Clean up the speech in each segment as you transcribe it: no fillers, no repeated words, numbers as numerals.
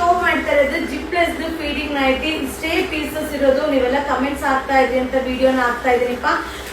Show ಮಾಡ್ತಾ ಇರೋದು ಜಿಪ್ಲೆಸ್ feeding nighty. ಇಷ್ಟೇ ಪೀಸಸ್ ಇರೋದು, ನೀವೆಲ್ಲ ಕಮೆಂಟ್ಸ್ ಆಗ್ತಾ ಇದ್ರಿ ಅಂತ ವಿಡಿಯೋನ ಹಾಕ್ತಾ ಇದೀನಿಪ್ಪ.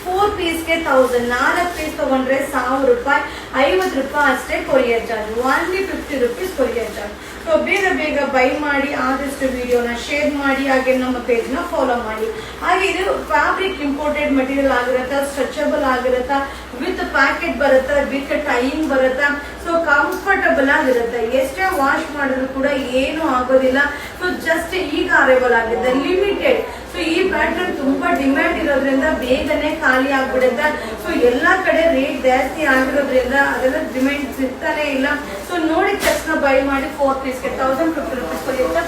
4 ಪೀಸ್ಗೆ 1000, 4 ಪೀಸ್ ತಗೊಂಡ್ರೆ 1000 ರೂಪಾಯಿ, 50 ರೂಪಾಯಿ ಅಷ್ಟೇ courier charge, only 50 rupees courier charge. So ಬೇಗ ಬೇಗ ಬೈ ಮಾಡಿ, ಆದಷ್ಟು ವಿಡಿಯೋನ ಶೇರ್ ಮಾಡಿ, ಹಾಗೆ ನಮ್ಮ ಪೇಜ್ನ ಫಾಲೋ ಮಾಡಿ. ಹಾಗೆ ಇದು ಫ್ಯಾಬ್ರಿಕ್ ಇಂಪೋರ್ಟೆಡ್ ಮೆಟೀರಿಯಲ್ ಆಗಿರುತ್ತಾ, ಸ್ಟ್ರೆಚಬಲ್ ಆಗಿರುತ್ತಾ, ವಿತ್ ಪ್ಯಾಕೆಟ್ ಬರುತ್ತಾ, ವಿತ್ ಟೈಯಿಂಗ್ ಬರುತ್ತಾ. ಸೊ ಕಂಫರ್ಟಬಲ್ ಆಗಿರುತ್ತೆ, ಎಷ್ಟೇ ವಾಶ್ ಮಾಡಿದ್ರು ಕೂಡ ಏನು ಆಗೋದಿಲ್ಲ. ಸೊ ಜಸ್ಟ್ ಈಗ ಅರೈವಲ್ ಆಗಿದೆ, ಲಿಮಿಟೆಡ್. ಸೊ ಈ ಪ್ಯಾಟರ್ನ್ ತುಂಬಾ ಡಿಮ್ಯಾಂಡ್ ಇರೋದ್ರಿಂದ ಬೇಗನೆ ಖಾಲಿ ಆಗ್ಬಿಡುತ್ತೆ. ಸೊ ಎಲ್ಲಾ ಕಡೆ ರೇಟ್ ಜಾಸ್ತಿ ಆಗಿರೋದ್ರಿಂದ ಅದೆಲ್ಲ ಡಿಮ್ಯಾಂಡ್ ಸಿಗ್ತಾನೆ ಇಲ್ಲ. ಸೊ ನೋಡಿದ ತಕ್ಷಣ ಬೈ ಮಾಡಿ. 4 ಪೀಸ್ಗೆ 1050 ರೂಪೀಸ್ ಕೊಡುತ್ತೆ.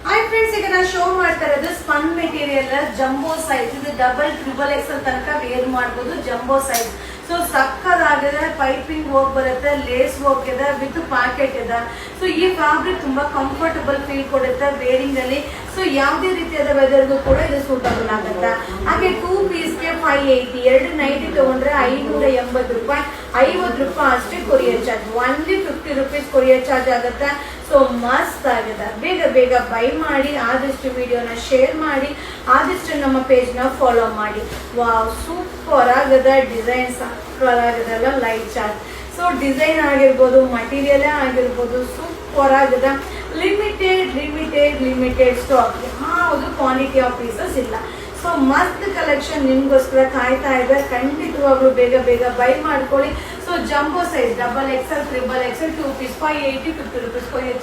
ಹಾಯ್ ಫ್ರೆಂಡ್ಸ್, ಈಗ ನಾನು ಶೋ ಮಾಡ್ತಾ ಇರೋದು ಸ್ಪನ್ ಮೆಟೀರಿಯಲ್ ಜಂಬೋ ಸೈಜ್. ಇದು ಡಬಲ್ ಟ್ರಿಬಲ್ ಎಕ್ಸೆಲ್ ತನಕ ವೇರ್ ಮಾಡಬಹುದು, ಜಂಬೋ ಸೈಜ್. ಸೊ ಸಕ್ಕದಾಗಿದೆ, ಪೈಪಿಂಗ್ ಹೋಗಿ ಬರುತ್ತೆ, ಲೇಸ್ ವರ್ಕ್ ಇದೆ, ವಿತ್ ಪ್ಯಾಕೆಟ್ ಇದೆ. ಸೊ ಈ ಫ್ಯಾಬ್ರಿಕ್ ತುಂಬಾ ಕಂಫರ್ಟಬಲ್ ಫೀಲ್ ಕೊಡುತ್ತೆ ವೇರಿಂಗ್ ಅಲ್ಲಿ. ಸೊ ಯಾವುದೇ ರೀತಿಯಾದ ವೆದರ್ಗೂ ಕೂಡ ಇದು ಸೂಟಬಲ್ ಆಗುತ್ತೆ. ಹಾಗೆ 2 ಪೀಸ್ಗೆ 580, 2 ನೈಟಿ ತಗೊಂಡ್ರೆ 580 ರೂಪಾಯಿ, 50 ರೂಪಾಯಿ ಅಷ್ಟೇ courier charge, only 50 rupees courier charge ಆಗುತ್ತೆ. ಸೊ ಮಸ್ತ್ ಆಗಿದೆ, ಬೇಗ ಬೇಗ ಬೈ ಮಾಡಿ, ಆದಷ್ಟು ವಿಡಿಯೋನ ಶೇರ್ ಮಾಡಿ, ಆದಷ್ಟು ನಮ್ಮ ಪೇಜ್ನ ಫಾಲೋ ಮಾಡಿ. ವಾವ್, ಸೂಪರ್ ಆಗಿದೆ, ಡಿಸೈನ್ ಸೂಪರ್ ಆಗಿದೆ, ಲೈಟ್ ಚಾರ್ಜ್. ಸೊ ಡಿಸೈನ್ ಆಗಿರ್ಬೋದು, ಮಟೀರಿಯಲೇ ಆಗಿರ್ಬೋದು, ಸೂಪರ್ ಆಗಿದೆ. ಲಿಮಿಟೆಡ್ ಸ್ಟಾಕ್, ಹೌದು, ಕ್ವಾಂಟಿಟಿ ಆಫ್ ಪೀಸಸ್ ಇಲ್ಲ. ಸೊ ಮಸ್ತ್ ಕಲೆಕ್ಷನ್ ನಿಮ್ಗೋಸ್ಕರ ಕಾಯ್ತಾ ಇದೆ. ಖಂಡಿತವಾಗ್ಲೂ ಬೇಗ ಬೇಗ ಬೈ ಮಾಡ್ಕೊಳ್ಳಿ. So jumbo size double XL, triple XL, 2 piece 580, 50 rupees courier.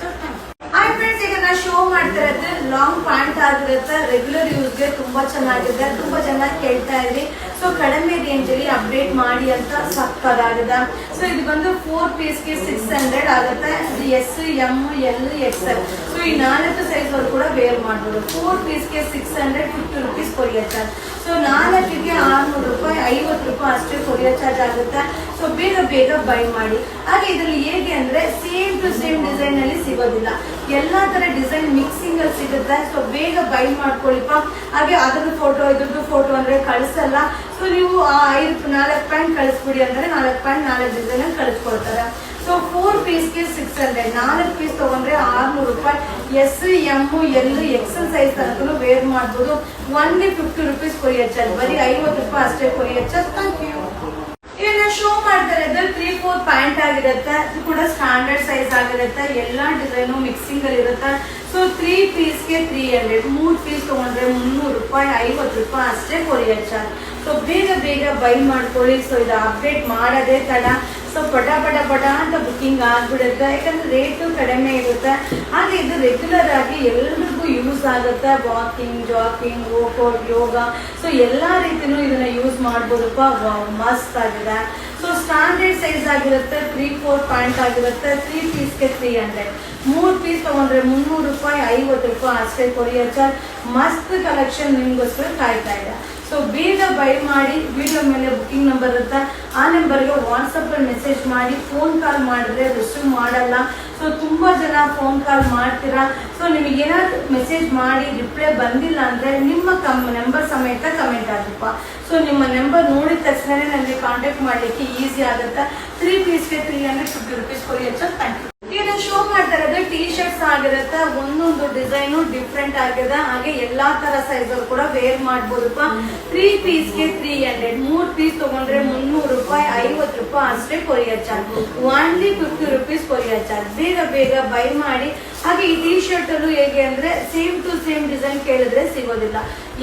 Hi friends, ಈಗ ನಾನು ಶೋ ಮಾಡ್ತಾ ಇರೋದು ಲಾಂಗ್ ಪ್ಯಾಂಟ್ ಆಗಿರುತ್ತೆ, ರೆಗ್ಯುಲರ್ ಯೂಸ್ಗೆ ತುಂಬಾ ಚೆನ್ನಾಗಿದೆ. ತುಂಬಾ ಚೆನ್ನಾಗಿ ಕೇಳ್ತಾ ಇದ್ರಿ. ಸೊ ಕಡಿಮೆ ರೇಂಜ್ ಅಲ್ಲಿ ಅಪ್ಡೇಟ್ ಮಾಡಿ ಅಂತ ಸಕ್ಕದಾಗಿದೆ. ಸೊ ಇದು ಬಂದು 4 ಪೀಸ್ಗೆ 600 ಆಗುತ್ತೆ. ಇದು S, M, L, XL. So ಈ 4 ಸೈಜ್ ಅವರು ಕೂಡ ವೇರ್ ಮಾಡಬಹುದು. 4 ಪೀಸ್ಗೆ 600, 50 ರೂಪೀಸ್ ಕೊರಿಯರ್ ಚಾರ್ಜ್. ಸೊ 4ಗೆ 600 ರೂಪಾಯಿ, 50 ರೂಪಾಯಿ ಅಷ್ಟೇ ಕೊರಿಯರ್ ಚಾರ್ಜ್ ಆಗುತ್ತೆ. ಸೊ ಬೇಗ ಬೇಗ ಬೈ ಮಾಡಿ. ಹಾಗೆ ಇದರಲ್ಲಿ ಹೇಗೆ ಅಂದ್ರೆ ಸೇಮ್ ಟು ಸೇಮ್ ಡಿಸೈನ್ ಅಲ್ಲಿ ಸಿಗೋದಿಲ್ಲ, ಎಲ್ಲಾ ತರ ಡಿಸೈನ್ ಮಿಕ್ಸಿಂಗ್ ಅಲ್ಲಿ ಸಿಗುತ್ತೆ. ಸೊ ಬೇಗ ಬೈ ಮಾಡ್ಕೊಳ್ಳಿಪ್ಪ. ಹಾಗೆ ಅದ್ರದ್ದು ಫೋಟೋ ಇದ್ರದ್ದು ಫೋಟೋ ಅಂದ್ರೆ ಕಳಿಸಲ್ಲ. ಸೊ ನೀವು 4 ಪ್ಯಾಂಟ್ ಕಳಿಸ್ಬಿಡಿ ಅಂದ್ರೆ 4 ಪ್ಯಾಂಟ್ 4 ಡಿಸೈನ್ ಅಲ್ಲಿ ಕಳಿಸ್ಕೊಡ್ತಾರೆ. ಸೊ 4 ಪೀಸ್ಗೆ 600, 4 ಪೀಸ್ ತಗೊಂಡ್ರೆ 600 ರೂಪಾಯಿ. S, M, L, XL size ತನಕ ವೇರ್ ಮಾಡಬಹುದು. ಓನ್ಲಿ 50 ರೂಪೀಸ್ ಕೊರಿಯರ್ ಚಾರ್ಜ್, ಬರೀ 50 ರೂಪಾಯಿ ಅಷ್ಟೇ ಕೊರಿಯರ್ ಚಾರ್ಜ್. Thank you. ಇದನ್ನ ಶೋ ಮಾಡ್ತಾ ಇರೋದು 3/4 ಪ್ಯಾಂಟ್ ಆಗಿರುತ್ತೆ. ಇದು ಕೂಡ ಸ್ಟ್ಯಾಂಡರ್ಡ್ ಸೈಜ್ ಆಗಿರುತ್ತೆ, ಎಲ್ಲಾ ಡಿಸೈನು ಮಿಕ್ಸಿಂಗ್ ಅಲ್ಲಿ ಇರುತ್ತೆ. ಸೊ 3 ಪೀಸ್ಗೆ 300, 3 ಪೀಸ್ ತಗೊಂಡ್ರೆ 300 ರೂಪಾಯಿ, 50 ರೂಪಾಯಿ ಅಷ್ಟೇ ಕೊರಿಯರ್ ಚಾರ್ಜ್. ಸೊ ಬೇಗ ಬೇಗ ಬೈ ಮಾಡ್ಕೊಳ್ಳಿ. ಸೊ ಇದು ಅಪ್ಡೇಟ್ ಮಾಡೋದೇ ತಡ. ಸೊ ಪಟ ಅಂತ ಬುಕ್ಕಿಂಗ್ ಆಗ್ಬಿಡುತ್ತೆ, ಯಾಕಂದ್ರೆ ರೇಟು ಕಡಿಮೆ ಇರುತ್ತೆ. ಹಾಗೆ ಇದು ರೆಗ್ಯುಲರ್ ಆಗಿ ಎಲ್ರಿಗೂ ಯೂಸ್ ಆಗುತ್ತೆ. ವಾಕಿಂಗ್, ಜಾಕಿಂಗ್, ವರ್ಕೌಟ್, ಯೋಗ, ಸೊ ಎಲ್ಲಾ ರೀತಿನೂ ಇದನ್ನ ಯೂಸ್ ಮಾಡ್ಬೋದಪ್ಪ. ಮಸ್ತ್ ಆಗಿದೆ. ಸೊ ಸ್ಟ್ಯಾಂಡರ್ಡ್ ಸೈಜ್ ಆಗಿರುತ್ತೆ, 3/4 ಪ್ಯಾಂಟ್ ಆಗಿರುತ್ತೆ. 3 ಪೀಸ್ಗೆ 300, 3 ಪೀಸ್ ತಗೊಂಡ್ರೆ 300 ರೂಪಾಯಿ, 50 ರೂಪಾಯಿ ಅಷ್ಟೇ ಕೊರಿಯರ್ ಚಾರ್ಜ್. ಮಸ್ತ್ ಕಲೆಕ್ಷನ್ ನಿಮ್ಗೋಸ್ಕರ ಕಾಯ್ತಾ ಇದೆ. ಸೊ ಬೇಗ ಬೈ ಮಾಡಿ. ವಿಡಿಯೋ ಮೇಲೆ ಬುಕಿಂಗ್ ನಂಬರ್ ಇರುತ್ತೆ, ಆ ನಂಬರ್ಗೆ ವಾಟ್ಸಪ್ ಅಲ್ಲಿ ಮೆಸೇಜ್ ಮಾಡಿ. ಫೋನ್ ಕಾಲ್ ಮಾಡಿದ್ರೆ ರಿಸೀವ್ ಮಾಡಲ್ಲ. ಸೊ ತುಂಬಾ ಜನ ಫೋನ್ ಕಾಲ್ ಮಾಡ್ತೀರಾ. ಸೊ ನಿಮಗೆ ಏನಾದ್ರು ಮೆಸೇಜ್ ಮಾಡಿ ರಿಪ್ಲೈ ಬಂದಿಲ್ಲ ಅಂದ್ರೆ ನಿಮ್ಮ ನಂಬರ್ ಸಮೇತ ಕಮೆಂಟ್ ಆಗಪ್ಪ. ಸೊ ನಿಮ್ಮ ನಂಬರ್ ನೋಡಿದ ತಕ್ಷಣ ನನಗೆ ಕಾಂಟ್ಯಾಕ್ಟ್ ಮಾಡ್ಲಿಕ್ಕೆ ಈಸಿ ಆಗುತ್ತೆ. 3 ಪೀಸ್ಗೆ 350 rupees courier charge. Thank you. ಈಗ ಶೋ ಮಾಡ್ತಾ ಇರೋದು ಟೀ ಶರ್ಟ್ಸ್ ಆಗಿರುತ್ತೆ, ಒಂದೊಂದು ಡಿಸೈನು ಡಿಫ್ರೆಂಟ್ ಆಗಿದೆ. ಹಾಗೆ ಎಲ್ಲಾ ತರ ಸೈಜ್ ಅವರು ಕೂಡ ವೇರ್ ಮಾಡಬಹುದಪ್ಪ. 3 ಪೀಸ್ಗೆ 300, 3 ಪೀಸ್ ತಗೊಂಡ್ರೆ 300 ರೂಪಾಯಿ, 50 ರೂಪಾಯಿ ಅಷ್ಟೇ courier charge, only 50 rupees courier charge. ಬೇಗ ಬೇಗ ಬೈ ಮಾಡಿ. ಹಾಗೆ ಈ ಟೀ ಶರ್ಟ್ ಅಲ್ಲೂ ಹೇಗೆ ಅಂದ್ರೆ ಸೇಮ್ ಟು ಸೇಮ್ ಡಿಸೈನ್ ಕೇಳಿದ್ರೆ ಸಿಗೋದಿಲ್ಲ,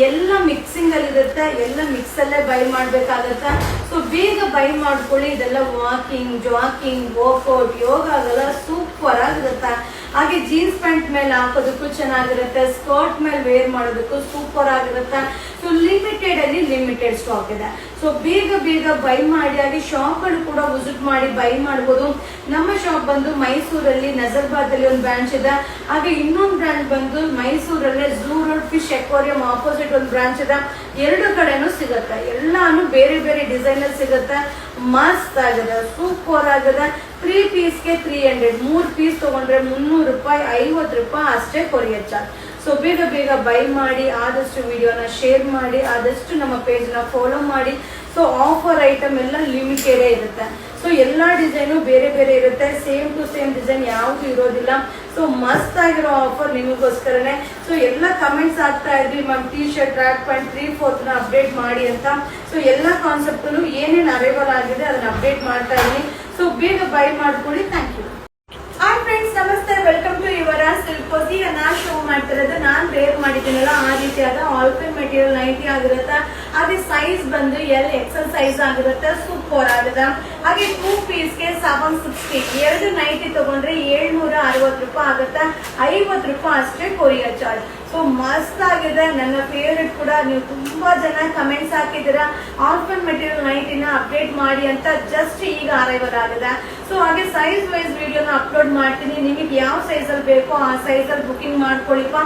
ಎಲ್ಲ ಮಿಕ್ಸಿಂಗ್ ಅಲ್ಲಿ ಇರುತ್ತೆ, ಎಲ್ಲ ಮಿಕ್ಸ್ ಅಲ್ಲೇ ಬೈ ಮಾಡ್ಬೇಕಾಗತ್ತೆ. ಸೊ ಬೇಗ ಬೈ ಮಾಡ್ಕೊಳ್ಳಿ. ಇದೆಲ್ಲ ವಾಕಿಂಗ್, ಜಾಕಿಂಗ್, ವರ್ಕೌಟ್, ಯೋಗ ಆಗಲ್ಲ, ಸೂಪರ್ ಆಗಿರುತ್ತೆ. ಹಾಗೆ ಜೀನ್ಸ್ ಪ್ಯಾಂಟ್ ಮೇಲೆ ಹಾಕೋದಕ್ಕೂ ಚೆನ್ನಾಗಿರುತ್ತೆ, ಸ್ಕರ್ಟ್ ಮೇಲೆ ವೇರ್ ಮಾಡೋದಕ್ಕೂ ಸೂಪರ್ ಆಗಿರುತ್ತೆ. ಸೊ ಲಿಮಿಟೆಡ್ ಸ್ಟಾಕ್ ಇದೆ. ಸೊ ಬೇಗ ಬೇಗ ಬೈ ಮಾಡಿ. ಹಾಗೆ ಶಾಪ್ ಗಳು ಕೂಡ ವಿಸಿಟ್ ಮಾಡಿ ಬೈ ಮಾಡಬಹುದು. ನಮ್ಮ ಶಾಪ್ ಬಂದು ಮೈಸೂರಲ್ಲಿ ನಜರ್ಬಾದ್ ಅಲ್ಲಿ ಒಂದು ಬ್ರಾಂಚ್ ಇದೆ. ಹಾಗೆ ಇನ್ನೊಂದು ಬ್ರಾಂಚ್ ಬಂದು ಮೈಸೂರಲ್ಲೇ zoo road fish aquarium opposite ಒಂದು ಬ್ರಾಂಚ್ ಇದೆ. 2 ಕಡೆನೂ ಸಿಗುತ್ತೆ, ಎಲ್ಲಾನು ಬೇರೆ ಬೇರೆ ಡಿಸೈನ್ ಅಲ್ಲಿ ಸಿಗುತ್ತೆ. ಮಸ್ತ್ ಆಗಿದೆ, ಸೂಪರ್ ಆಗಿದೆ. 3 ಪೀಸ್ಗೆ 300, 3 ಪೀಸ್ ತಗೊಂಡ್ರೆ 300 ರೂಪಾಯಿ, 50 ರೂಪಾಯಿ ಅಷ್ಟೇ ಕೊರಿಯರ್ ಚಾರ್ಜ್. ಸೊ ಬೇಗ ಬೇಗ ಬೈ ಮಾಡಿ. ಆದಷ್ಟು ವಿಡಿಯೋನ ಶೇರ್ ಮಾಡಿ, ಆದಷ್ಟು ನಮ್ಮ ಪೇಜ್ನ ಫಾಲೋ ಮಾಡಿ. ಸೊ ಆಫರ್ ಐಟಮ್ ಎಲ್ಲ ಲಿಮಿಟೆಡೇ ಇರುತ್ತೆ. ಸೊ ಎಲ್ಲಾ ಡಿಸೈನು ಬೇರೆ ಬೇರೆ ಇರುತ್ತೆ, ಸೇಮ್ ಟು ಸೇಮ್ ಡಿಸೈನ್ ಯಾವುದು ಇರೋದಿಲ್ಲ. ಸೊ ಮಸ್ತ್ ಆಗಿರೋ ಆಫರ್ ನಿಮಗೋಸ್ಕರನೇ. ಸೊ ಎಲ್ಲ ಕಮೆಂಟ್ಸ್ ಆಗ್ತಾ ಇದ್ರಿ ma'am T shirt track pant 3/4 update ಮಾಡಿ ಅಂತ. ಸೊ ಎಲ್ಲ ಕಾನ್ಸೆಪ್ಟ್ ಏನೇನು ಅರೈವಲ್ ಆಗಿದೆ ಅದನ್ನ ಅಪ್ಡೇಟ್ ಮಾಡ್ತಾ ಇದೀನಿ. ಸೊ ಬೇಗ ಬೈ ಮಾಡ್ಕೊಳ್ಳಿ. Thank you. ಹಾಯ್ ಫ್ರೆಂಡ್ಸ್, ನಮಸ್ತೆ, ವೆಲ್ಕಮ್ ಟು ಯುವರ ಸಿಲ್ಕೋಸ್. ಈಗ ನಾನ್ ಶೋ ಮಾಡ್ತಿರೋದು ನಾನು ವೇರ್ ಮಾಡಿದ್ದೀನಲ್ಲ ಆ ರೀತಿಯಾದ ಆಲ್ಫಿನ್ ಮೆಟೀರಿಯಲ್ ನೈಟಿ ಆಗಿರುತ್ತೆ. ಹಾಗೆ ಸೈಜ್ ಬಂದು XL ಸೈಜ್ ಆಗಿರುತ್ತೆ. ಸೂಪರ್ ಆಗಿದೆ. ಹಾಗೆ 2 ಪೀಸ್ಗೆ 760. 2 ನೈಟಿ ತಗೊಂಡ್ರೆ 760 ರೂಪಾಯಿ ಆಗುತ್ತೆ. 50 ರೂಪಾಯಿ ಅಷ್ಟೇ ಕೊರಿಯರ್ ಚಾರ್ಜ್. ಸೊ ಮಸ್ತ್ ಆಗಿದೆ. ನನ್ನ ಫೇವ್ರೆಟ್ ಕೂಡ. ನೀವು ತುಂಬಾ ಜನ ಕಮೆಂಟ್ಸ್ ಹಾಕಿದ್ದೀರಾ ಆಲ್ಫಿನ್ ಮೆಟೀರಿಯಲ್ ನೈಟಿನ ಅಪ್ಡೇಟ್ ಮಾಡಿ ಅಂತ. ಜಸ್ಟ್ ಈಗ ಅರೈವಲ್ ಆಗಿದೆ. ಸೊ ಹಾಗೆ ಸೈಜ್ ವೈಸ್ ವಿಡಿಯೋನ ಅಪ್ಲೋಡ್ ಮಾಡ್ತೀನಿ. ನಿಮಗೆ ಯಾವ ಸೈಜ್ ಅಲ್ಲಿ ಬೇಕೋ ಆ ಸೈಜ್ ಅಲ್ಲಿ ಬುಕಿಂಗ್ ಮಾಡ್ಕೊಳ್ಳಿಪ್ಪ.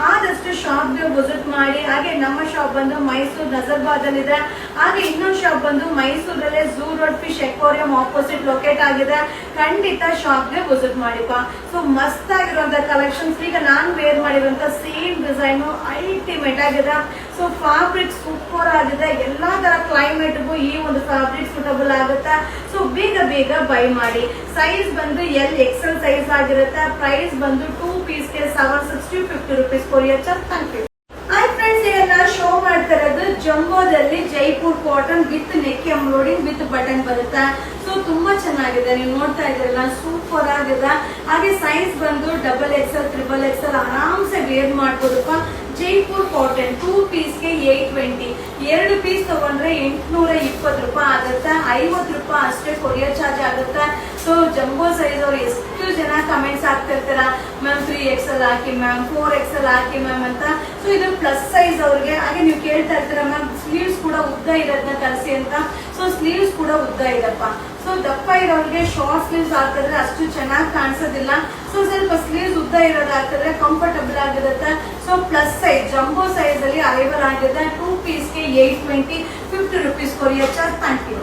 ಆದಷ್ಟು ಶಾಪ್ಗೆ ವಿಸಿಟ್ ಮಾಡಿ. ಹಾಗೆ ನಮ್ಮ ಶಾಪ್ ಬಂದು ಮೈಸೂರು ನಜರ್ಬಾದ್ ಅಲ್ಲಿ ಇದೆ. ಹಾಗೆ ಇನ್ನೊಂದು ಶಾಪ್ ಬಂದು ಮೈಸೂರಲ್ಲೇ zoo road fish aquarium opposite locate ಆಗಿದೆ. ಖಂಡಿತ ಶಾಪ್ಗೆ ವಿಸಿಟ್ ಮಾಡಿಪ್ಪ. ಸೊ ಮಸ್ತ್ ಆಗಿರುವಂತ ಕಲೆಕ್ಷನ್ಸ್. ಈಗ ನಾನು ವೇರ್ ಮಾಡಿರುವಂತ ಸೇಮ್ ಡಿಸೈನ್ ಅಲ್ಟಿಮೇಟ್ ಆಗಿದೆ. ಸೊ ಫ್ಯಾಬ್ರಿಕ್ ಸೂಪರ್ ಆಗಿದೆ. ಎಲ್ಲಾ ತರ ಕ್ಲೈಮೇಟ್ಗೂ ಈ ಒಂದು ಫ್ಯಾಬ್ರಿಕ್ ಸೂಟಬಲ್ ಆಗುತ್ತೆ. ಸೊ ಬೇಗ ಬೇಗ ಬೈ ಮಾಡಿ. ಸೈಜ್ ಬಂದು XL ಸೈಜ್ ಆಗಿರುತ್ತೆ. ಪ್ರೈಸ್ ಬಂದು 2 ಪೀಸ್ಗೆ 760, 50 rupees courier charge. Thank you. Hi friends, ಈಗ ನಾನು ಶೋ ಮಾಡ್ತಾ ಇರೋದು ಜಂಬೋದಲ್ಲಿ Jaipur cotton with neck embroidering with button ಬರುತ್ತೆ. ಸೊ ತುಂಬಾ ಚೆನ್ನಾಗಿದೆ. ನೀವು ನೋಡ್ತಾ ಇದ್ದೀರಲ್ಲ, ಸೂಪರ್ ಆಗಿದೆ. ಹಾಗೆ ಸೈಜ್ ಬಂದು XXL, XXL ಆರಾಮ್ಸೆ ವೇರ್ ಮಾಡ್ಬೋದಪ್ಪ. ಜೈಪುರ್ ಕಾಟನ್ 2 ಪೀಸ್ಗೆ 820. 2 ಪೀಸ್ ತಗೊಂಡ್ರೆ 820 ರೂಪಾಯಿ ಆಗುತ್ತೆ. 50 ರೂಪಾಯಿ ಅಷ್ಟೇ ಕೊರಿಯರ್ ಚಾರ್ಜ್ ಆಗುತ್ತೆ. ಸೊ ಜಂಬೋ ಸೈಜ್ ಅವ್ರು ಎಷ್ಟು ಜನ ಕಮೆಂಟ್ಸ್ ಆಗ್ತಿರ್ತೀರಾ ಮ್ಯಾಮ್ 3XL ಹಾಕಿ ಮ್ಯಾಮ್, 4XL ಹಾಕಿ ಮ್ಯಾಮ್ ಅಂತ. ಸೊ ಇದು ಪ್ಲಸ್ ಸೈಜ್ ಅವ್ರಿಗೆ. ಹಾಗೆ ನೀವು ಕೇಳ್ತಾ ಇರ್ತೀರಾ ಮ್ಯಾಮ್ ಸ್ಲೀವ್ಸ್ ಕೂಡ ಉದ್ದ ಇರೋದನ್ನ ತರಿಸಿ ಅಂತ. ಸೊ ಸ್ಲೀವ್ಸ್ ಕೂಡ ಉದ್ದ ಇದಪ್ಪ. ಸೊ ದಪ್ಪ ಇರೋರಿಗೆ ಶಾರ್ಟ್ ಸ್ಲೀವ್ಸ್ ಹಾಕಿದ್ರೆ ಅಷ್ಟು ಚೆನ್ನಾಗಿ ಕಾಣಿಸೋದಿಲ್ಲ. ಸೊ ಸ್ವಲ್ಪ ಸ್ಲೀವ್ಸ್ ಉದ್ದ ಇರೋದು ಹಾಕಿದ್ರೆ ಕಂಫರ್ಟಬಲ್ ಆಗಿರುತ್ತೆ. So plus size jumbo size ಅಲ್ಲಿ ಅರೈವಲ್ ಆಗಿದೆ. 2 ಪೀಸ್ಗೆ 820, 50 rupees courier charge. Thank you.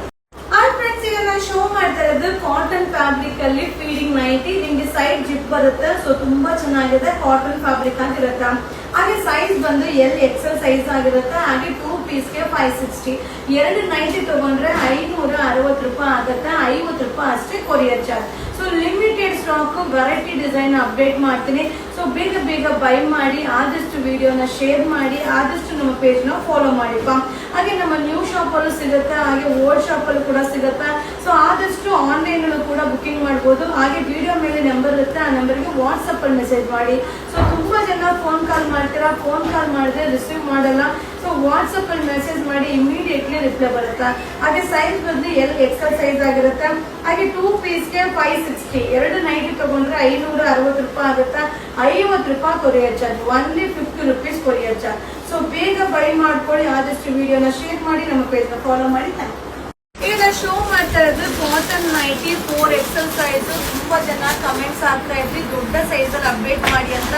Hi friends, ಈಗ ನಾನು ಶೋ ಮಾಡ್ತಾ ಇರೋದು ಕಾಟನ್ ಫ್ಯಾಬ್ರಿಕ್ ಅಲ್ಲಿ ಫೀಡಿಂಗ್ ನೈಟಿ. ನಿಮ್ಗೆ ಸೈಡ್ ಜಿಪ್ ಬರುತ್ತೆ. ಸೊ ತುಂಬಾ ಚೆನ್ನಾಗಿದೆ. ಕಾಟನ್ ಫ್ಯಾಬ್ರಿಕ್ ಆಗಿರುತ್ತೆ. ಹಾಗೆ ಸೈಜ್ ಬಂದು XL ಸೈಜ್ ಆಗಿರುತ್ತೆ. ಹಾಗೆ 2 ಪೀಸ್ಗೆ 560. 2 ನೈಟಿ ತಗೊಂಡ್ರೆ 560 ರೂಪಾಯಿ ಆಗುತ್ತೆ. 50 ರೂಪಾಯಿ ಅಷ್ಟೇ courier charge. So limited stock variety design update ಮಾಡ್ತೀನಿ. ಸೊ ಬೇಗ ಬೇಗ ಬೈ ಮಾಡಿ. ಆದಷ್ಟು ವಿಡಿಯೋನ ಶೇರ್ ಮಾಡಿ. ಆದಷ್ಟು ನಮ್ಮ ಪೇಜ್ ನ ಫಾಲೋ ಮಾಡಿಪ್ಪ. ಹಾಗೆ ನಮ್ಮ ನ್ಯೂ ಶಾಪ್ ಅಲ್ಲೂ ಸಿಗುತ್ತೆ. ಹಾಗೆ ಓಲ್ಡ್ ಶಾಪ್ ಅಲ್ಲೂ ಕೂಡ ಸಿಗುತ್ತೆ. ಸೊ ಆದಷ್ಟು ಆನ್ಲೈನ್ ಅಲ್ಲೂ ಕೂಡ ಬುಕಿಂಗ್ ಮಾಡಬಹುದು. ಹಾಗೆ ವಿಡಿಯೋ ಮೇಲೆ ನಂಬರ್ ಇರುತ್ತೆ. ಆ ನಂಬರ್ಗೆ ವಾಟ್ಸ್ಆಪ್ ಅಲ್ಲಿ ಮೆಸೇಜ್ ಮಾಡಿ. ಸೊ ತುಂಬಾ ಜನ ಫೋನ್ ಕಾಲ್ ಮಾಡ್ತೀರಾ. ಫೋನ್ ಕಾಲ್ ಮಾಡಿದ್ರೆ ರಿಸೀವ್ ಮಾಡಲ್ಲ. ಸೊ ವಾಟ್ಸ್ಆಪ್ ಅಲ್ಲಿ ಮೆಸೇಜ್ ಮಾಡಿ, ಇಮಿಡಿಯೇಟ್ಲಿ ರಿಪ್ಲೈ ಬರುತ್ತೆ. ಹಾಗೆ ಸೈಜ್ ಬಂದು XL ಸೈಜ್ ಆಗಿರುತ್ತೆ. ಹಾಗೆ 2 ಪೀಸ್ಗೆ 560. 2 ನೈಟಿ ತಗೊಂಡ್ರೆ 560 ರೂಪಾಯಿ ಆಗುತ್ತೆ. 50 ರೂಪಾಯಿ courier charge. Only 50 rupees courier charge. So ಬೇಗ ಬೈ ಮಾಡ್ಕೊಳ್ಳಿ. ಆದಷ್ಟು ವಿಡಿಯೋನ ಶೇರ್ ಮಾಡಿ. ನಮ್ಮ ಪೇಜ್ ನ ಫಾಲೋ ಮಾಡಿ. Thank you. ಈಗ ಶೋ ಮಾಡ್ತಾ ಇರೋದು ಕಾಟನ್ ನೈಟಿ 4XL ಸೈಜ್. ತುಂಬಾ ಜನ ಕಮೆಂಟ್ಸ್ ಆಗ್ತಾ ಇದ್ರಿ ದೊಡ್ಡ ಸೈಜ್ ಅಲ್ಲಿ ಅಪ್ಡೇಟ್ ಮಾಡಿ ಅಂತ.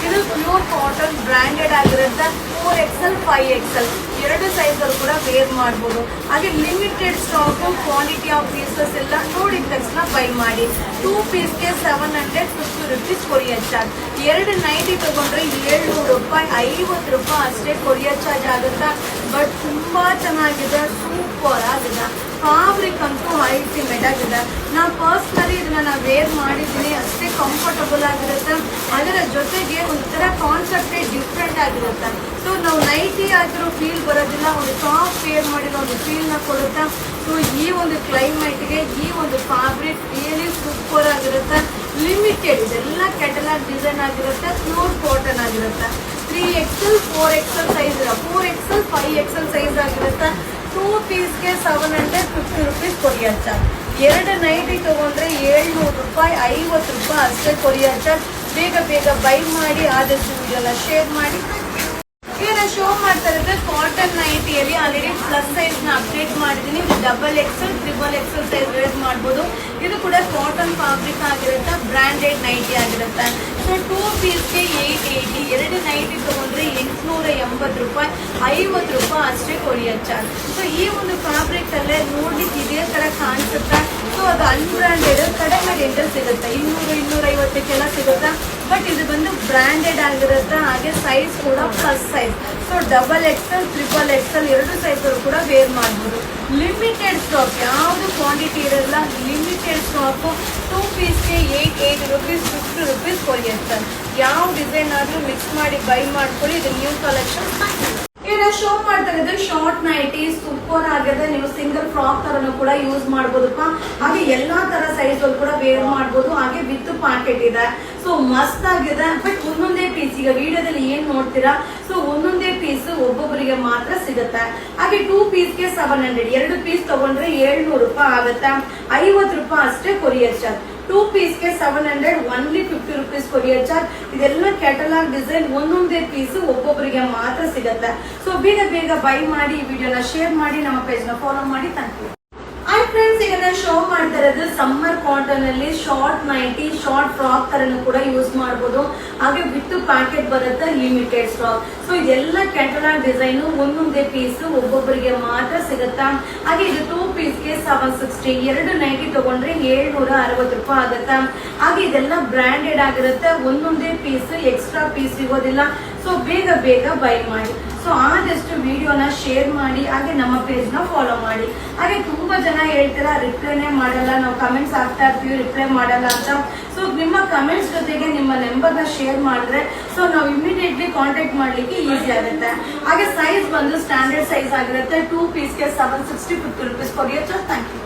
ಇದು ಪ್ಯೂರ್ ಕಾಟನ್ ಬ್ರಾಂಡೆಡ್ ಆಗಿರುತ್ತೆ. 4XL, 5XL 2 ಸೈಜ್ ಅಲ್ಲಿ ಕೂಡ ವೇರ್ ಮಾಡಬಹುದು. ಹಾಗೆ limited stock, quantity of pieces ಎಲ್ಲ ನೋಡಿದ ತಕ್ಷಣ ಬೈ ಮಾಡಿ. 2 ಪೀಸ್ಗೆ 750 ರೂಪೀಸ್ ಕೊರಿಯರ್ ಚಾರ್ಜ್. 2 ನೈಟಿ ತಗೊಂಡ್ರೆ 700 ರೂಪಾಯಿ, 50 ರೂಪಾಯಿ ಅಷ್ಟೇ ಕೊರಿಯರ್ ಚಾರ್ಜ್ ಆಗುತ್ತೆ. ಬಟ್ ತುಂಬಾ ಚೆನ್ನಾಗಿದೆ. ಸೂಪರ್ ಆಗಿದೆ. ಫ್ಯಾಬ್ರಿಕ್ ಅಂತೂ ಅಲ್ಟಿಮೇಟ್ ಆಗಿದೆ. ನಾನು ಪರ್ಸ್ನಲಿ ಇದನ್ನ ವೇರ್ ಮಾಡಿದ್ದೀನಿ. ಅಷ್ಟೇ ಕಂಫರ್ಟಬಲ್ ಆಗಿರುತ್ತೆ. ಅದರ ಜೊತೆಗೆ ಒಂಥರ ಕಾನ್ಸೆಪ್ಟೇ ಡಿಫ್ರೆಂಟ್ ಆಗಿರುತ್ತೆ. ಸೊ ನಾವು ನೈಟಿ ಆಗಿರೋ ಫೀಲ್ ಬರೋದಿಲ್ಲ. ಒಂದು ಸಾಫ್ಟ್ ವೇರ್ ಮಾಡಿರೋ ಒಂದು ಫೀಲ್ ನ ಕೊಡುತ್ತೆ. ಸೊ ಈ ಒಂದು ಕ್ಲೈಮೇಟ್ಗೆ ಈ ಒಂದು ಫ್ಯಾಬ್ರಿಕ್ ರಿಯಲಿ ಸೂಪರ್ ಆಗಿರುತ್ತೆ. ಲಿಮಿಟೆಡ್ ಇದೆಲ್ಲ ಕ್ಯಾಟಲಾಗ್ ಡಿಸೈನ್ ಆಗಿರುತ್ತೆ. ಪ್ಯೂರ್ ಕಾಟನ್ ಆಗಿರುತ್ತೆ. 3XL, 4XL size, 4XL, 5XL size ಆಗಿರುತ್ತೆ. 2 ಪೀಸ್ಗೆ 750 ರೂಪೀಸ್ ಕೊರಿಯರ್ ಚಾರ್ಜ್. 2 ನೈಟಿ ತಗೊಂಡ್ರೆ 700 ರೂಪಾಯಿ, 50 ರೂಪಾಯಿ ಅಷ್ಟೇ ಕೊರಿಯರ್ ಚಾರ್ಜ್. ಬೇಗ ಬೇಗ ಬೈ ಮಾಡಿ. ಆದಷ್ಟು ವಿಡಿಯೋನ ಶೇರ್ ಮಾಡಿ. ಈಗ ನಾನು ಶೋ ಮಾಡ್ತಾ ಇರೋದು ಕಾಟನ್ ನೈಟಿಯಲ್ಲಿ ಆಲ್ರೆಡಿ ಪ್ಲಸ್ ಸೈಜ್ ನ ಅಪ್ಡೇಟ್ ಮಾಡಿದ್ದೀನಿ. XXL, XXL ಸೈಜ್ ವೇರ್ ಮಾಡ್ಬೋದು. ಇದು ಕೂಡ ಕಾಟನ್ ಫ್ಯಾಬ್ರಿಕ್ ಆಗಿರುತ್ತೆ. ಬ್ರಾಂಡೆಡ್ ನೈಟಿ ಆಗಿರುತ್ತೆ. ಸೊ 2 ಪೀಸ್ಗೆ 880. 2 ನೈಟಿ ತಗೊಂಡ್ರೆ 880 ರೂಪಾಯಿ, 50 ರೂಪಾಯಿ ಅಷ್ಟೇ ಕೊರಿಯರ್ ಚಾರ್ಜ್. ಸೊ ಈ ಒಂದು ಫ್ಯಾಬ್ರಿಕ್ ಅಲ್ಲೇ ನೋಡ್ಲಿಕ್ಕೆ ಇದೇ ತರ ಕಾಣಿಸುತ್ತೆ. ಸೊ ಅದು ಅನ್ಬ್ರಾಂಡೆಡ್ ಕಡಿಮೆ ರೇಟಲ್ಲಿ ಸಿಗುತ್ತೆ. 200, 250 ಸಿಗುತ್ತೆ. ಬಟ್ ಇದು ಬಂದು ಬ್ರಾಂಡೆಡ್ ಆಗಿರುತ್ತೆ. ಹಾಗೆ ಸೈಜ್ ಕೂಡ plus size. So double XL, triple Excel ಎರಡು ಸೈಜ್ ಕೂಡ ವೇರ್ ಮಾಡ್ಬೋದು. ಲಿಮಿಟೆಡ್ ಸ್ಟಾಕ್, ಯಾವುದು ಕ್ವಾಂಟಿಟಿ ಇರಲ್ಲ, limited stock. 2 ಪೀಸ್ಗೆ 8 rupees, 50 rupees courier charge. ಯಾವ ಡಿಸೈನ್ ಆದ್ರೂ ಮಿಕ್ಸ್ ಮಾಡಿ ಬೈ ಮಾಡ್ಕೊಳ್ಳಿ. ಇದು ನ್ಯೂ ಕಲೆಕ್ಷನ್. ಈಗ ಶೋ ಮಾಡ್ತಾ ಇರೋದು ಶಾರ್ಟ್ ನೈಟಿ, ಸೂಪರ್ ಆಗಿದೆ. ನೀವು ಸಿಂಗಲ್ ಫ್ರಾಕ್ ತರನು ಕೂಡ ಯೂಸ್ ಮಾಡ್ಬೋದಪ್ಪ. ಹಾಗೆ ಎಲ್ಲಾ ತರ ಸೈಜ್ ಕೂಡ ವೇರ್ ಮಾಡ್ಬೋದು. ಹಾಗೆ ವಿತ್ ಪಾಕೆಟ್ ಇದೆ. ಸೊ ಮಸ್ತ್ ಆಗಿದೆ. ಬಟ್ ಒಂದೊಂದೇ ಪೀಸ್, ಈಗ ವಿಡಿಯೋದಲ್ಲಿ ಏನ್ ನೋಡ್ತೀರಾ, ಸೊ ಒಂದೊಂದೇ ಪೀಸ್ ಒಬ್ಬೊಬ್ಬರಿಗೆ ಮಾತ್ರ ಸಿಗುತ್ತೆ. ಹಾಗೆ 2 ಪೀಸ್ಗೆ 700, 2 ಪೀಸ್ ತಗೊಂಡ್ರೆ 700 ರೂಪಾಯಿ ಆಗುತ್ತೆ. 50 ರೂಪಾಯಿ ಅಷ್ಟೇ courier charge. 2 ಪೀಸ್ಗೆ 700, only 50 rupees courier charge. ಇದೆಲ್ಲ ಕ್ಯಾಟಲಾಗ್ ಡಿಸೈನ್, ಒಂದೊಂದೇ ಪೀಸ್ ಒಬ್ಬೊಬ್ಬರಿಗೆ ಮಾತ್ರ ಸಿಗುತ್ತೆ. ಸೊ ಬೇಗ ಬೇಗ ಬೈ ಮಾಡಿ, ಈ ವಿಡಿಯೋನ ಶೇರ್ ಮಾಡಿ, ನಮ್ಮ ಪೇಜ್ ನ ಫಾಲೋ ಮಾಡಿ. Thank you. ಹಾಯ್ ಫ್ರೆಂಡ್ಸ್, ಈಗ ನಾನು ಶೋ ಮಾಡ್ತಾ ಇರೋದು ಸಮ್ಮರ್ ಕಾಟನ್ ಅಲ್ಲಿ ಶಾರ್ಟ್ ನೈಟಿ, ಶಾರ್ಟ್ ಫ್ರಾಕ್ ತರನು ಕೂಡ ಯೂಸ್ ಮಾಡಬಹುದು. ಹಾಗೆ ವಿತ್ ಪ್ಯಾಕೆಟ್ ಬರುತ್ತೆ, ಲಿಮಿಟೆಡ್ ಸ್ಟಾಕ್. ಸೊ ಇದೆಲ್ಲ ಕ್ಯಾಟಲಾಗ್ ಡಿಸೈನ್, ಒಂದೊಂದೇ ಪೀಸ್ ಒಬ್ಬೊಬ್ಬರಿಗೆ ಮಾತ್ರ ಸಿಗುತ್ತಾ. ಹಾಗೆ ಇದು 2 ಪೀಸ್ಗೆ 760, 2 ನೈಟಿ ತಗೊಂಡ್ರೆ 760 ರೂಪಾಯಿ ಆಗುತ್ತಾ. ಹಾಗೆ ಇದೆಲ್ಲ ಬ್ರಾಂಡೆಡ್ ಆಗಿರುತ್ತೆ. ಒಂದೊಂದೇ ಪೀಸ್, ಎಕ್ಸ್ಟ್ರಾ ಪೀಸ್ ಸಿಗೋದಿಲ್ಲ. ಸೊ ಬೇಗ ಬೇಗ ಬೈ ಮಾಡಿ. ಸೊ ಆದಷ್ಟು ವಿಡಿಯೋನ ಶೇರ್ ಮಾಡಿ, ಹಾಗೆ ನಮ್ಮ ಪೇಜ್ ನ ಫಾಲೋ ಮಾಡಿ. ಹಾಗೆ ತುಂಬಾ ಜನ ಹೇಳ್ತೀರಾ ರಿಪ್ಲೈನೇ ಮಾಡಲ್ಲ, ನಾವು ಕಮೆಂಟ್ಸ್ ಆಗ್ತಾ ಇರ್ತೀವಿ, ರಿಪ್ಲೈ ಮಾಡಲ್ಲ ಅಂತ. ಸೊ ನಿಮ್ಮ ಕಮೆಂಟ್ಸ್ ಜೊತೆಗೆ ನಿಮ್ಮ ನಂಬರ್ ನ ಶೇರ್ ಮಾಡಿದ್ರೆ ಸೊ ನಾವು ಇಮಿಡಿಯೇಟ್ಲಿ ಕಾಂಟ್ಯಾಕ್ಟ್ ಮಾಡ್ಲಿಕ್ಕೆ ಈಸಿ ಆಗುತ್ತೆ. ಹಾಗೆ ಸೈಜ್ ಬಂದು ಸ್ಟ್ಯಾಂಡರ್ಡ್ ಸೈಜ್ ಆಗಿರುತ್ತೆ. 2 ಪೀಸ್ಗೆ 760, 50 rupees courier charge. Thank you.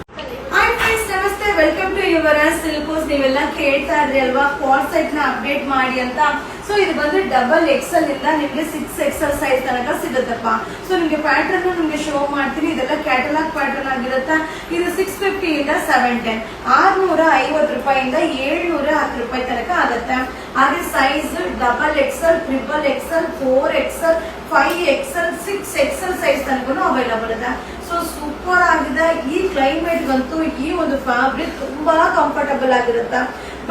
Hi friends, ನಮಸ್ತೆ, ವೆಲ್ಕಮ್ ಟು ಯುವರಾಜ್ ಸಿಲ್ಕ್ಸ್. ನೀವೆಲ್ಲ ಕೇಳ್ತಾ ಇದ್ರಿ ಅಲ್ವಾ ಕ್ವಾಡ್ ಸೆಟ್ ನ ಅಪ್ಡೇಟ್ ಮಾಡಿ ಅಂತ. ಸೊ ಇದು ಬಂದು ಡಬಲ್ ಎಕ್ಸೆಲ್ ಇಂದ ನಿಮ್ಗೆ 6 XL ಸೈಜ್ ತನಕ ಸಿಗುತ್ತಪ್ಪ. ಸೊ ನಿಮ್ಗೆ ಪ್ಯಾಟರ್ನ್ ನಿಮ್ಗೆ ಶೋ ಮಾಡ್ತೀನಿ. ಇದೆಲ್ಲ ಕ್ಯಾಟಲಾಗ್ ಪ್ಯಾಟರ್ನ್ ಆಗಿರುತ್ತೆ. ಇದು 650 ಇಂದ 710, 650 ರೂಪಾಯಿಂದ 710 ರೂಪಾಯಿ ತನಕ ಆಗುತ್ತೆ. ಹಾಗೆ size double Excel, triple Excel, 4 XL, 5 XL, 6 XL size ತನಕ ಅವೈಲಬಲ್ ಇದೆ. ಸೊ ಸೂಪರ್ ಆಗಿದೆ. ಈ ಕ್ಲೈಮೇಟ್ ಗಂತೂ ಈ ಒಂದು ಫ್ಯಾಬ್ರಿಕ್ ತುಂಬಾ ಕಂಫರ್ಟಬಲ್ ಆಗಿರುತ್ತೆ.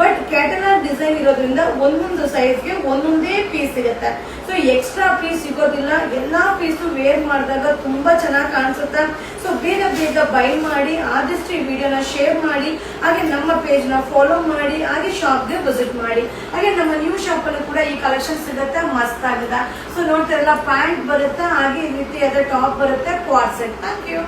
ಬಟ್ ಕ್ಯಾಟಲಾಗ್ ಡಿಸೈನ್ ಇರೋದ್ರಿಂದ ಒಂದೊಂದು ಸೈಜ್ಗೆ ಒಂದೊಂದೇ ಪೀಸ್ ಸಿಗುತ್ತೆ. ಸೊ ಎಕ್ಸ್ಟ್ರಾ ಪೀಸ್ ಸಿಗೋದಿಲ್ಲ. ಎಲ್ಲಾ ಪೀಸು ವೇರ್ ಮಾಡಿದಾಗ ತುಂಬಾ ಚೆನ್ನಾಗಿ ಕಾಣಿಸುತ್ತೆ. ಸೊ ಬೇಗ ಬೇಗ ಬೈ ಮಾಡಿ, ಆದಷ್ಟು ಈ ವಿಡಿಯೋನ ಶೇರ್ ಮಾಡಿ, ಹಾಗೆ ನಮ್ಮ ಪೇಜ್ ನ ಫಾಲೋ ಮಾಡಿ, ಹಾಗೆ ಶಾಪ್ಗೆ ವಿಸಿಟ್ ಮಾಡಿ. ಹಾಗೆ ನಮ್ಮ ನ್ಯೂ ಶಾಪ್ ಅಲ್ಲೂ ಕೂಡ ಈ ಕಲೆಕ್ಷನ್ ಸಿಗುತ್ತೆ. ಮಸ್ತ್ ಆಗಿದೆ. ಸೊ ನೋಡ್ತಿರಲ್ಲ, ಪ್ಯಾಂಟ್ ಬರುತ್ತೆ, ಹಾಗೆ ಈ ರೀತಿಯಾದ ಟಾಪ್ ಬರುತ್ತೆ, ಕ್ವಾಡ್ ಸೆಟ್. Thank you.